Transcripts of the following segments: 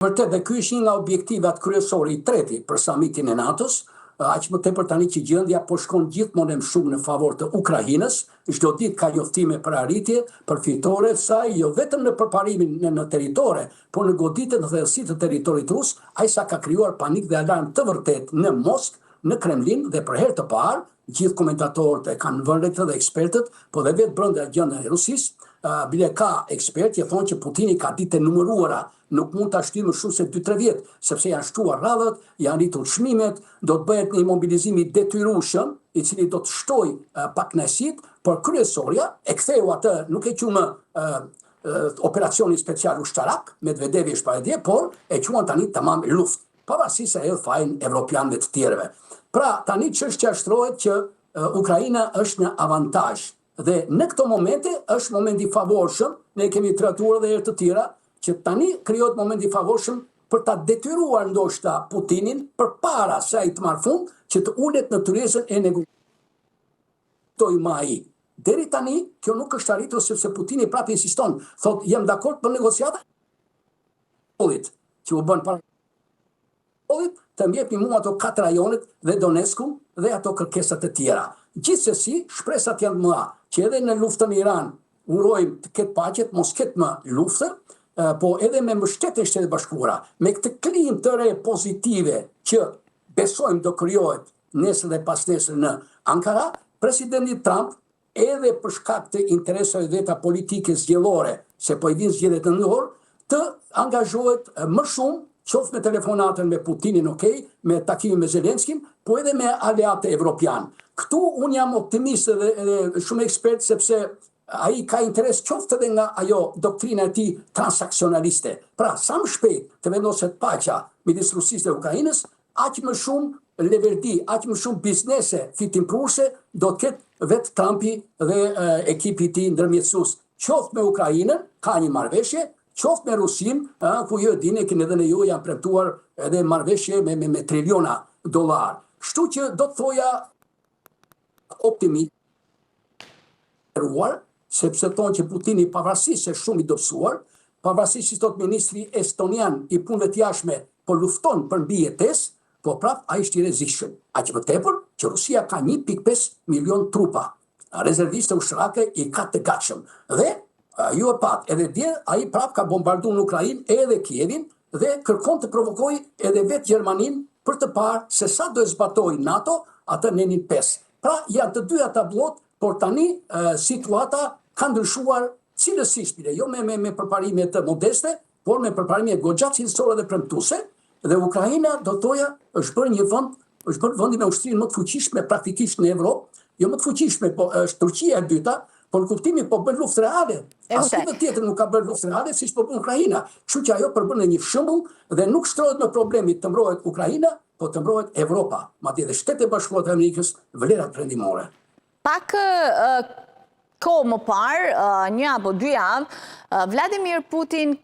Vërtet, dhe ky është një nga objektivat kryesor i treti për samitin e NATO-s, aq më tepër tani që gjendja po shkon gjithmonë më shumë në favor të Ukrainës, çdo ditë ka njoftime për arritje, për fitore të saj, jo vetëm në përparimin në territore, por në goditjen dhe thellësitë të territorit rus, ai sa ka krijuar panik dhe alarm të vërtet në Moskë, në Kremlin dhe për herë të parë, gjithë komentatorët e kanë vënë dhe ekspertët, po dhe vetë brenda gjendjes e Rusisë, bile ka ekspertë që thonë që Putini ka ditë të numëruara, nuk mund ta shtyjë më shumë se 2-3 vjet, sepse janë shtuar radhët, janë rritur çmimet, do të bëhet një mobilizim i detyrueshëm, i cili do të shtojë pakënaqësitë, por kryesorja e ktheu atë, nuk e qumë operacioni special ushtarak, Medvedevi është para dje, por e quan tani tamam luftë, pavarësisht se ajo fajin evropianëve të tjerëve. Pra, tani çështja shtrohet që Ukraina është në avantazh. Dhe në këto momente është momenti i favorshëm, ne kemi trajtuar edhe herë të tjera, që tani krijohet momenti i favorshëm për ta detyruar ndoshta Putinin përpara se ai të marrë fund, që të ulet në tyrezën e negociatojë me ai. Deri tani kjo nuk është arritur sepse Putini prapë insiston, thotë jam dakord për negociata që u bën para të mbjepni mua ato 4 rajonet dhe Donetskun dhe ato kërkesat e tjera. Gjithsesi, shpresat janë mëdha që edhe në luftën e Iran urojmë të ketë paqe, mos ketë më luftë, po edhe me mbështetjen e Shtetit Bashkuara, me këtë klimë të re pozitive që besojmë do krijohet nesër dhe pasnesër në Ankara, presidenti Trump edhe për shkak të interesave veta politike zgjedhore, se po i vinë zgjedhjet në orë, të angazhohet më shumë, qoftë me telefonatën me Putinin, me takimin me Zelenskin, po edhe me aleatë evropian. Këtu unë jam optimist dhe shumë ekspert sepse ai ka interes qoftë edhe nga ajo doktrina e tij transaksionaliste. Pra, sa më shpejt të vendoset paqja midis Rusisë dhe Ukrainës, aq më shumë leverdi, aq më shumë biznese fitimprurse do të ketë vetë Trumpi dhe ekipi i tij ndërmjetësues. Qoftë me Ukrainën, ka një marrëveshje, qoftë me Rusin, ku ju e dini që edhe ne ju janë premtuar edhe marrëveshje me triliona dollar. Kështu që do të thoja optimist, sepse thonë që Putini pavarësisht se shumë i dobësuar, pavarësisht se thot ministri estonian i punëve të jashtme po lufton për mbijetesë, po prap ai është i rrezikshëm. Aq më tepër që Rusia ka 1.5 milion trupa, rezervistë ushtarake i ka të gatshëm. Dhe ju e pat, edhe dje ai prap ka bombarduar në Ukrainë edhe Kievin dhe kërkon të provokojë edhe vetë Gjermaninë për të parë se sa do e zbatojë NATO atë nenin 5. Pra janë të dyja tablot, por tani situata ka ndryshuar cilësisht, jo me përparime të modeste, por me përparime goxha cilësore dhe premtuese, dhe Ukraina do thoja është bërë një vend, është bërë vendi me ushtrinë më të fuqishme praktikisht në Evropë, jo më të fuqishme, po është Turqia e dyta, por në kuptimin po bën luftë reale. Asnjë tjetër nuk ka bërë luftë reale siç po bën Ukraina. Kështu që ajo përbën një shembull dhe nuk shtrohet në problemit të mbrohet Ukraina, po të mbrohet Evropa, madje edhe Shtetet e Bashkuara të Amerikës, vlerat perëndimore. Pak kohë më parë, 1 apo 2 javë, Vladimir Putin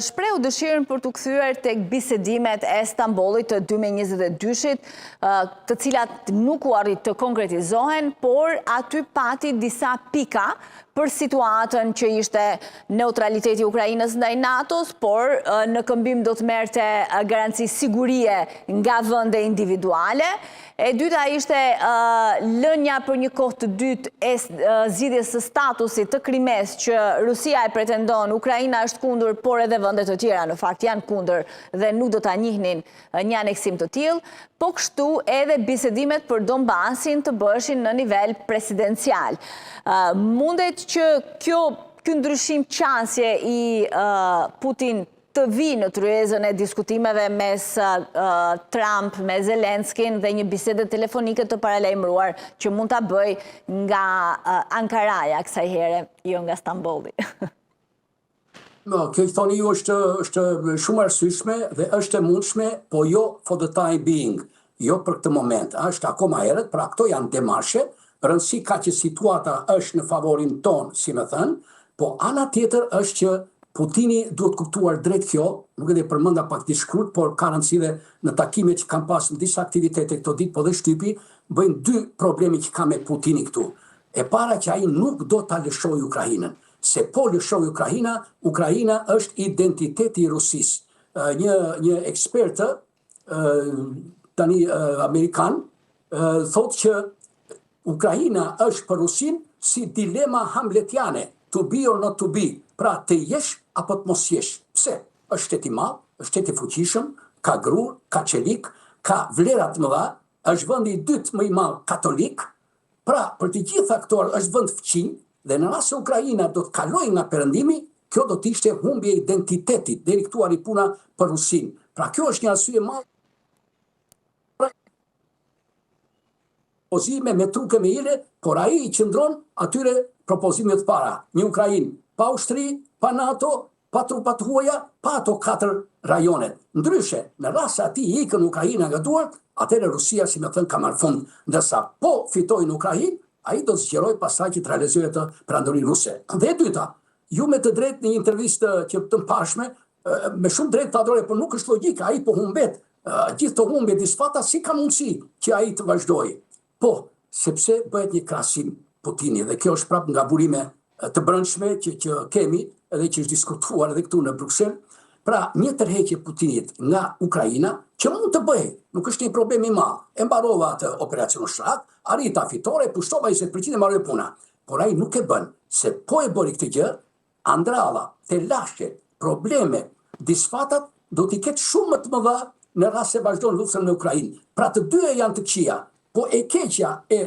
shprehu dëshirën për të kthyer tek bisedimet e Stambollit të 2022-shit, të cilat nuk u arrit të konkretizohen, por aty pati disa pika për situatën që ishte neutraliteti i Ukrainës ndaj NATO-s, por në këmbim do të merrte garanci sigurie nga vende individuale. E dyta ishte lënia për një kohë të dytë e zgjidhjes së statusit të Krimes që Rusia e pretendon, Ukraina është kundër, por edhe vende të tjera në fakt janë kundër dhe nuk do ta njihnin një aneksim të tillë, po kështu edhe bisedimet për Donbasin të bëheshin në nivel presidencial. Mundet që ky ndryshim qasje i Putin të vi në tryezën e diskutimeve mes Trump me Zelenskin dhe një bisede telefonike të paralajmëruar që mund ta bëj nga Ankaraja kësaj here, jo nga Stambolli. Kjo që thoni ju është shumë arsyeshme dhe është e mundshme, po jo for the time being, jo për këtë moment. Është akoma herët, pra këto janë demarshe, rëndësi ka që situata është në favorin ton, si më thënë, po ana tjetër është që Putini duhet kuptuar drejt kjo, nuk e përmenda pak të shkurt, por ka rëndësi dhe në takimet që kam pas në disa aktivitete këto ditë, po dhe shtypi, bëjnë 2 probleme që ka me Putini këtu. E para që ai nuk do ta lëshojë Ukrainën. Se po lëshojë Ukraina është identiteti i Rusisë. një ekspertë tani amerikan thotë që Ukraina është për Rusin si dilema hamletiane, to be or not to be, pra të jesh apo të mos jesh. Pse? Është shtet i madh, është shtet i fuqishëm, ka grur, ka çelik, ka vlera të mëdha, është vendi i dytë më i madh katolik. Pra, për të gjitha këto është vend fëqinj, dhe në rast se Ukraina do të kalojë nga perëndimi, kjo do të ishte humbje e identitetit, deri këtu arri puna për Rusin. Pra, kjo është një arsye e madhe. Propozime me truke me ile, por ai i qëndron atyre propozimit para. Një Ukrainë pa ushtri, pa NATO, pa trupa të huaja, pa ato 4 rajonet. Ndryshe, në rast se ati ikën Ukraina nga duart, atëherë Rusia, si më thënë, ka marrë fund. Ndërsa po fitojë në Ukrainë, ai do të zgjerojë pastaj që të realizojë të prandorin ruse. Dhe e dyta, ju me të drejtë në një intervistë që të mpashme, me shumë drejtë të adhore, por nuk është logjika, ai po humbet, gjithë të humbje disfata, si ka mundësi që ai të vazhdojë. Po, sepse bëhet një krahasim Putini, dhe kjo është prapë nga burime të brendshme që kemi, edhe që është diskutuar edhe këtu në Bruxelles. Pra, një tërheqje Putinit nga Ukraina, që mund të bëjë, nuk është një problem i madh. E mbarova atë operacion Shrak, arrita fitore, pushtova 20% e mbaroi puna. Por ai nuk e bën, se po e bëri këtë gjë, andralla, telashe, probleme, disfatat do t'i ketë shumë më të mëdha në rast se vazhdon luftën në Ukrainë. Pra të dyja janë të këqija, po e keqja e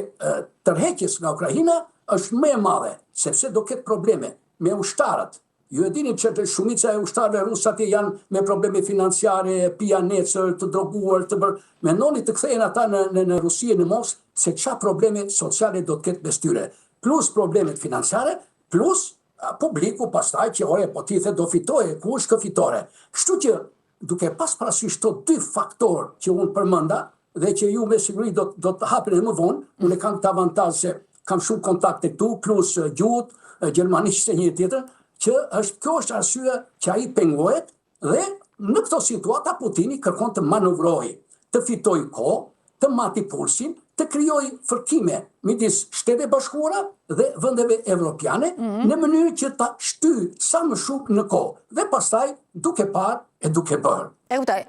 tërheqjes nga Ukraina është më e madhe, sepse do ketë probleme me ushtarët. Ju e dini që shumica e ushtarëve rusë atje janë me probleme financiare, pijanecër, të droguar, mendoni të kthehen ata në Rusi e në Moskë, se çfarë probleme sociale do të ketë mes tyre. Plus problemet financiare, plus publiku pastaj që po ti the do fitoje, ku është kë fitore. Kështu që duke pas parasysh këto 2 faktorë që unë përmenda, dhe që ju me siguri do të hapin edhe më vonë, unë kam këtë avantazh se kam shumë kontakte këtu, plus gjuhët, gjermanisht e një tjetër, që kjo është arsye që ai pengohet, dhe në këto situata Putini kërkon të manovrojë, të fitojë kohë, të mati pulsin, të krijojë fërkime midis Shtetet e Bashkuara dhe vendeve evropiane, në mënyrë që ta shtyjë sa më shumë në kohë, dhe pastaj duke parë e duke bërë. E kuptoj.